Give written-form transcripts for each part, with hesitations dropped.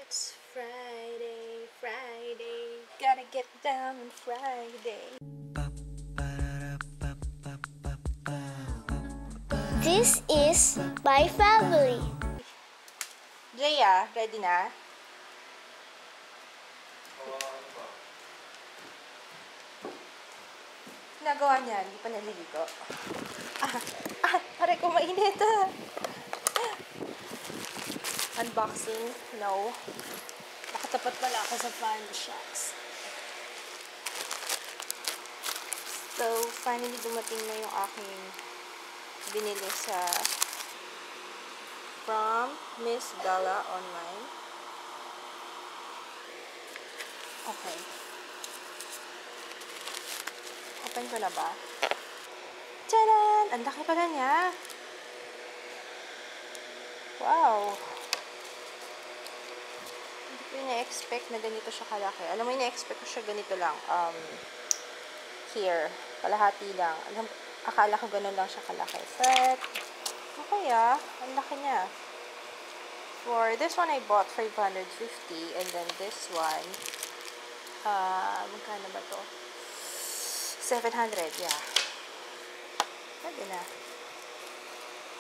It's Friday, Friday, gotta get down on Friday. This is my family. Jaya, ready na? Nagawa niya, hindi pa naliligo. Pare ko mainit Unboxing, no. Nakatapat pala ako sa fan, shucks. So, finally dumating na yung aking binili from Miss Bella online. Okay. Open ko na ba? Tadaan! Ang laki pala niya. Wow! Hindi ko na-expect na ganito siya kalaki. Alam mo, na-expect ko siya ganito lang. Here. Kalahati lang. Akala ko ganun lang siya kalaki. But, okay ang laki niya. For this one, I bought 550. And then this one, magkano ba to? 700, yeah. Pwede na.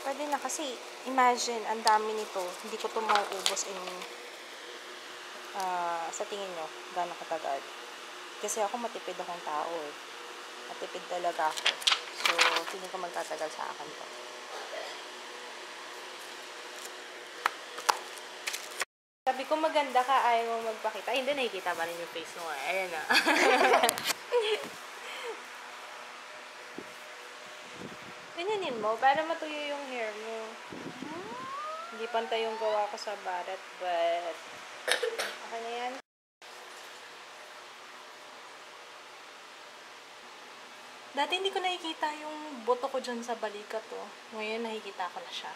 Pwede na kasi, imagine, ang dami nito. Hindi ko ito mauubos sa tingin nyo, gano'ng katagal. Kasi ako matipid akong tao eh. Matipid talaga ako. So, feeling ko magtatagal sa akin to. Sabi ko maganda ka, ayaw mo magpakita. Ay, hindi, nakikita pa rin yung face mo. Ayan na. Ganyanin mo, para matuyo yung hair mo. Hindi pantay yung gawa ko sa barat, but okay na yan. Dati hindi ko nakikita yung boto ko dyan sa balikat, oh. Ngayon nakikita ko na siya.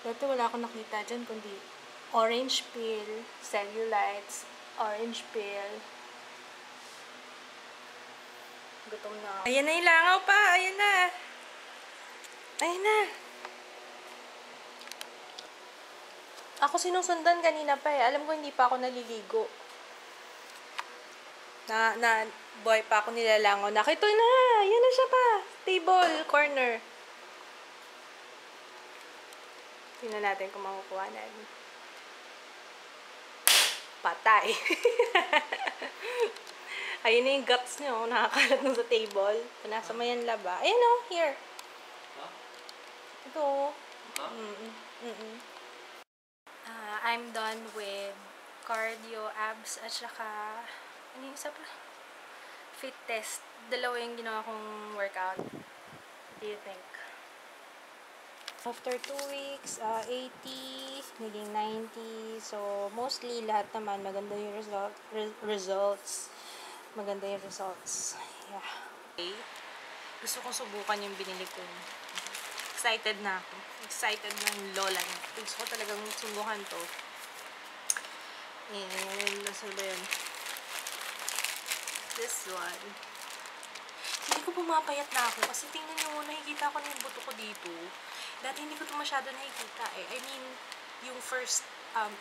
Dati wala akong nakita dyan, kundi orange peel, cellulites, orange peel. Gutom na. Ayan na yung langaw pa! Ayan na! Ayan na! Ako sinusundan kanina pa eh. Alam ko hindi pa ako naliligo. Boy pa ako nilalangaw. Nakito na! Ayan na siya pa! Table, corner. Tingnan natin kung makukuha natin. Patay. Ayun na yung guts nyo. Nakakalat nung sa table. Nasa mayan laba. Ayan o, here. Ito. I'm done with cardio, abs, at saka ano yung isa pa? Fit test. Dalawa yung ginawa kong workout. What do you think? After 2 weeks, 80, naging 90. So, mostly lahat naman maganda yung results. Maganda yung results. Yeah. Okay. Gusto kong subukan yung binili ko. Excited na ako. Excited ng lola niya. Gusto ko talagang subukan to. And, nasa yun. This one. Hindi ko pumapayat na ako. Kasi tingnan nyo, nakikita ko na yung buto ko dito. Dati hindi ko ito masyado nakikita eh. I mean, yung first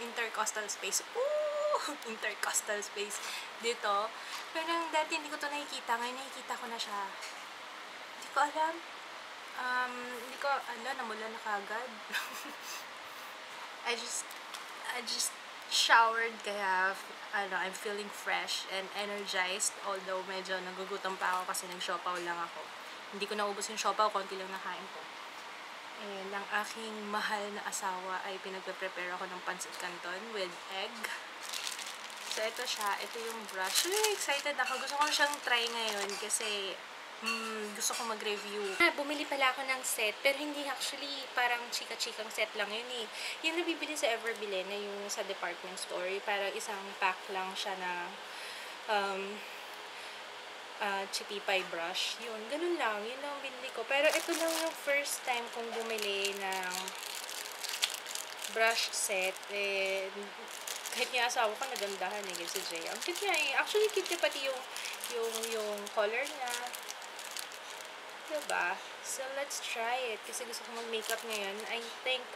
intercostal space. Ooh! Intercostal space dito. Pero dati hindi ko ito nakikita. Ngayon nakikita ko na siya. Hindi ko alam. Hindi ko, namula na kagad. I just showered, kaya, I'm feeling fresh and energized. Although, medyo nagugutom pa ako kasi nag-siopaw lang ako. Hindi ko naubos yung siopaw, konti lang nakain ko. And ang aking mahal na asawa ay pinagpe-prepare ako ng pancit canton with egg. So, ito siya. Ito yung brush. Really excited ako. Gusto ko siyang try ngayon kasi gusto ko mag-review. Bumili pala ako ng set, pero hindi actually parang chika-chikang set lang yun eh. Yung nabibili sa Everbilin na yung sa department store, parang isang pack lang siya na chipipay brush. Yun, ganun lang. Yun lang binili ko. Pero ito lang yung first time kong bumili ng brush set. And kahit yung asawa ko nagandahan eh, si Jay. Ang cute niya eh. Actually, cute niya pati yung color niya. Diba? So, let's try it. Kasi gusto ko mag-makeup ngayon. I think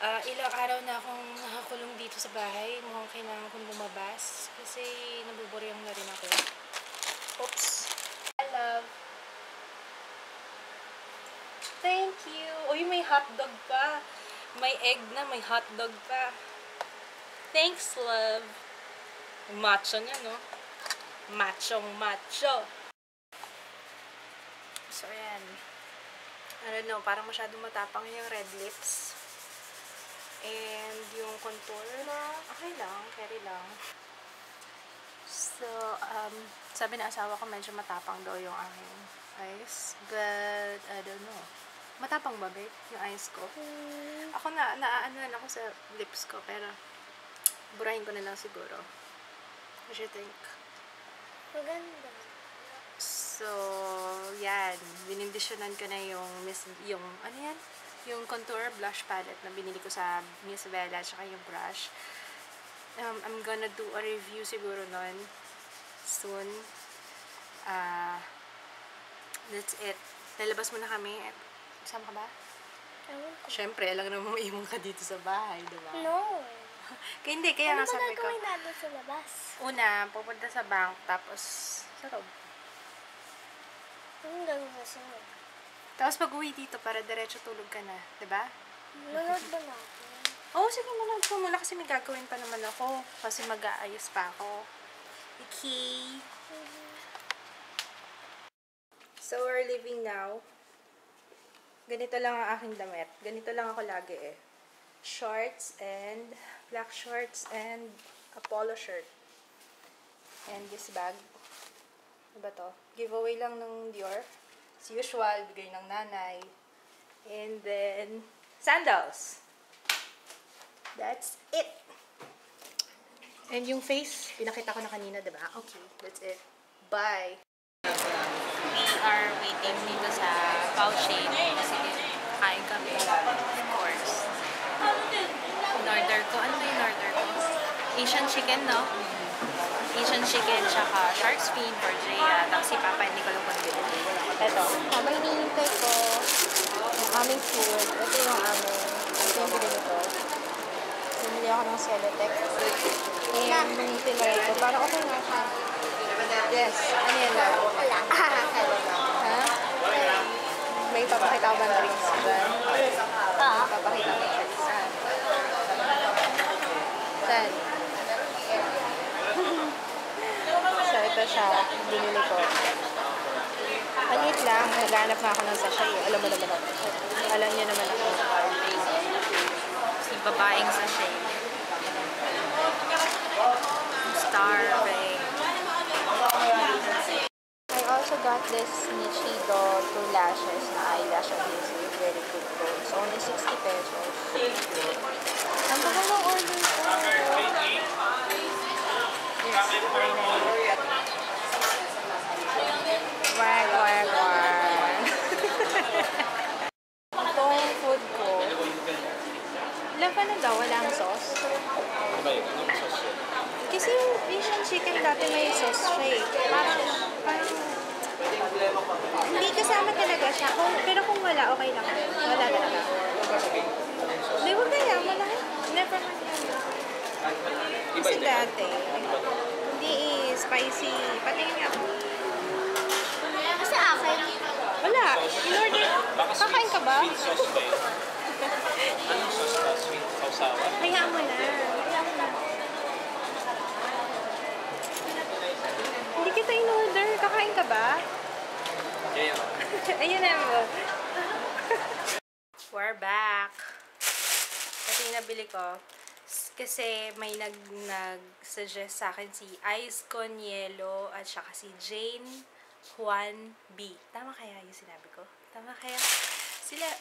Ilang araw na akong nakakulong dito sa bahay. Mukhang kailangan kong lumabas. Kasi nabuburyang na rin ako. Oops. I love. Thank you. Uy, may hotdog pa. May egg na, may hotdog pa. Thanks, love. Macho niya, no? Machong macho. So, ayan. I don't know, parang masyadong matapang yung red lips. And yung contour na, okay lang, carry lang. So, sabi na asawa ko medyo matapang daw yung aking eyes. But, I don't know. Matapang ba, babe? Yung eyes ko? Ako naaanuan ako sa lips ko, pero burahin ko na lang siguro. What do you think? Maganda. So, yan. Binindisyonan ko na yung ano yan? Yung contour blush palette na binili ko sa Miss Bella, tsaka yung brush. I'm gonna do a review siguro nun soon. That's it. Lalabas muna kami. Sama ka ba? Ewan ko. Siyempre, alam naman maiwan ka dito sa bahay, diba? No. Kaya nga sabi ko. Ano ba gagawin natin sa labas? Una, pupunta sa bank, tapos sa loob. Anong gagawin mo sa loob? Tapos pag uwi dito, para diretso tulog ka na, diba? Manood ba natin? Oo, sige, manood ko muna kasi may gagawin pa naman ako. Kasi mag-aayos pa ako. Okay. So, we're leaving now. Ganito lang ang aking damit. Ganito lang ako lagi eh. Shorts and black shorts and a polo shirt. And this bag. Ano ba to? Giveaway lang ng Dior. As usual, bigay ng nanay. And then, sandals. That's it. And yung face, pinakita ko na kanina, diba? Okay, that's it. Bye! We are waiting dito sa Pouchin. Sige, kain kami. Of course. In-order ko. Ano ba in-order ko? Asian chicken, no? Asian chicken, tsaka shark's fin for Drea. Tapos si Papa, hindi ko lang kung binili. Ito. Habang hinihintay ko yung aming food, ito yung aming, ito yung binili ko. Bumili ako ng Celotex. And mangitin na ito. Parang okay nga siya. Yes. Ano yan lang? Wala. Ha? May papakita ko ba ng tricks dyan? Papakita ko ng tricks. Saan? So, ito siya. Binili ko. Maliit lang. Naghanap na ako ng sachet. Alam mo naman ako. Alam niyo naman ako. Si babaeng sachet. Starving. I also got this Nichido 2 lashes na eyelash adhesive. Very good though. It's only 60 pesos. Ang mahal ng order ko. Yes, finally. Wag. Itong food ko. Ilan pa na daw? Walang sauce? Kasi yung Asian chicken dati may sauce siya eh. Parang hindi kasama talaga siya. Pero kung wala, okay lang din. Wala talaga. Hindi, huwag kaya. Malaki. Never man yan. Kasi dati, hindi spicy. Patingin nga. Kasi akin. Wala. In-order. Kakain ka ba? Sweet sauce ba yun? Anong sauce ba? Sweet sausawa? Hayaan mo na. Hindi kita in-order. Kakain ka ba? Yeah. Ayun na mo. We're back. Ito yung nabili ko. Kasi may nag-suggest sa akin si Ice Con Yellow at saka si Jane Juan B. Tama kaya yung sinabi ko? Tama kaya?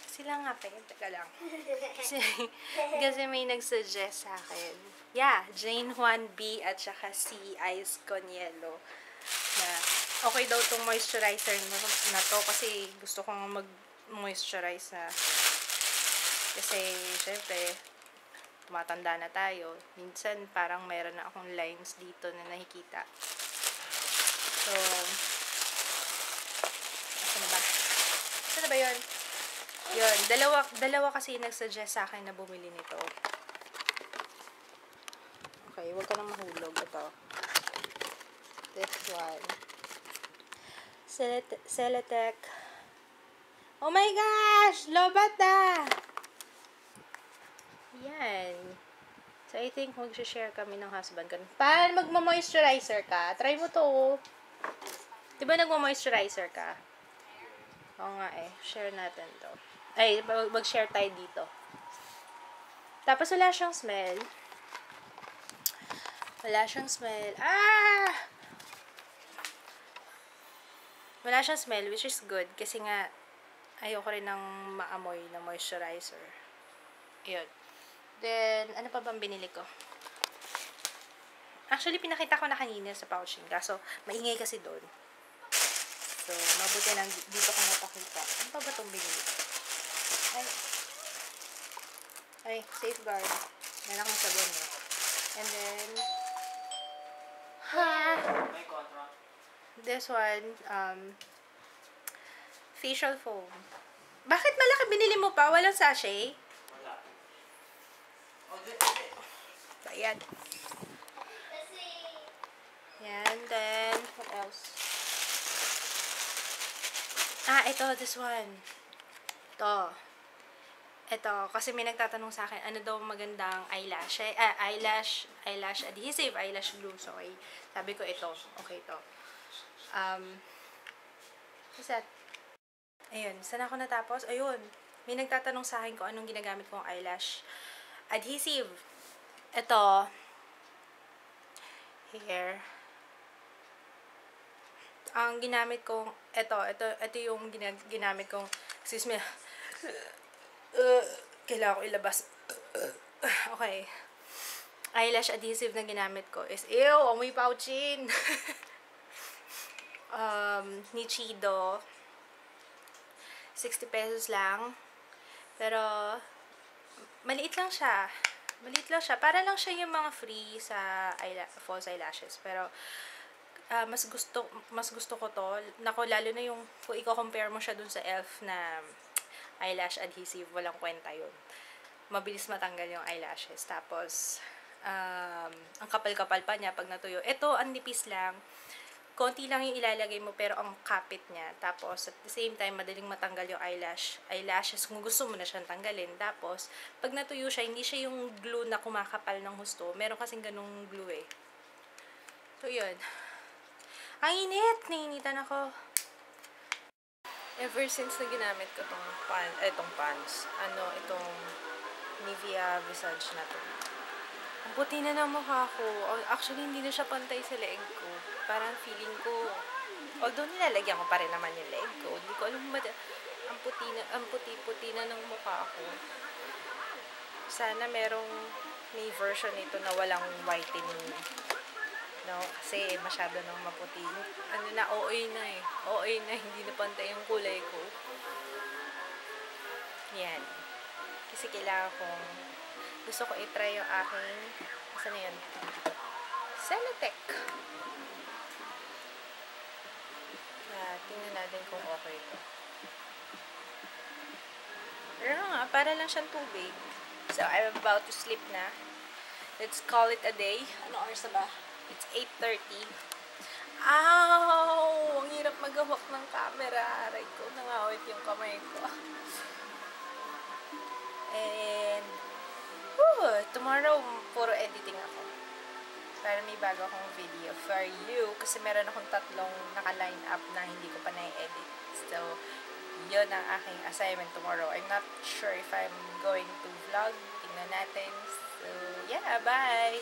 Sila nga pa yun. Teka lang. Kasi may nag-suggest sa akin. Yeah, Jane Juan B at saka si Ice Con Yellow. Na okay daw itong moisturizer na to kasi gusto kong mag-moisturize na. Kasi, syempre, tumatanda na tayo. Minsan, parang meron na akong lines dito na nakikita. So, asa na ba? Asa na ba yun? Yun, dalawa kasi nag-suggest sa akin na bumili nito. Okay, huwag ka nang mahulog. Ito. This one. Celetec. Oh my gosh! Lobat na! Yan. So, I think mag-share kami ng husband ko. Paano magma-moisturizer ka? Try mo to. Diba nagma-moisturizer ka? Oo nga eh. Share natin to. Ay, mag-share tayo dito. Tapos wala siyang smell. Wala siyang smell. Ah! Wala siyang smell, which is good. Kasi nga, ayoko rin ng maamoy na moisturizer. Yun. Then, ano pa bang binili ko? Actually, pinakita ko na kanina sa pouching. Kaso, maingay kasi doon. So, mabuti lang dito ko napakita. Ano pa ba itong binili ko? Ay, safeguard. Meron akong sabon eh. And then, May contract. this one, facial foam. Bakit malaki binili mo pa? Walang sachet? Wala. Ayan. Yan, then, what else? Ito, this one. Ito, kasi may nagtatanong sa akin, ano daw magandang eyelash? Eyelash adhesive, eyelash glue. So, sabi ko ito. Okay, ito. What's that? Ayun, saan ako natapos? Ayun, may nagtatanong sa akin kung anong ginagamit kong eyelash adhesive. Ito, here. Ang ginamit kong, ito yung ginamit kong, excuse me, kailangan ko ilabas. Okay. Eyelash adhesive na ginamit ko is, ew, amoy pouchin. Nichido. 60 pesos lang. Pero, maliit lang siya. Para lang siya yung mga free sa false eyelashes. Pero, mas gusto ko to. Nako, lalo na yung, kung i-compare mo siya dun sa e.l.f. na eyelash adhesive, walang kwenta yun. Mabilis matanggal yung eyelashes. Tapos, ang kapal-kapal pa niya pag natuyo. Ito, ang nipis lang. Konti lang yung ilalagay mo, pero ang kapit niya. Tapos, at the same time, madaling matanggal yung eyelashes kung gusto mo na siyang tanggalin. Tapos, pag natuyo siya, hindi siya yung glue na kumakapal ng husto. Meron kasing ganung glue eh. So, yun. Ang init! Nainitan ako. Ever since na ginamit ko itong pants, itong Nivea Visage na to. Ang puti na ng mukha ko. Actually, hindi na siya pantay sa leeg ko. Parang feeling ko, although nilalagyan ko pa rin naman yung leeg ko, hindi ko alam ang puti-puti na ng mukha ko. Sana may version nito na walang whitening. No? Kasi masyado nang maputi. OA na eh. OA na, hindi na pantay yung kulay ko. Yan. Kasi gusto ko i-try yung aking, saan na yun? Celetec. Tingnan natin kung okay ito. Pero nga, para lang siyang tubig. So, I'm about to sleep na. Let's call it a day. Ano oras na ba? It's 8:30. Ow! Ang hirap maghawak ng camera. Aray ko, nangawit yung kamay ko. And, tomorrow, puro editing ako. Para may bago akong video for you. Kasi meron akong 3 naka-line up na hindi ko pa na-edit. So, yun ang aking assignment tomorrow. I'm not sure if I'm going to vlog. Tingnan natin. So, yeah, bye!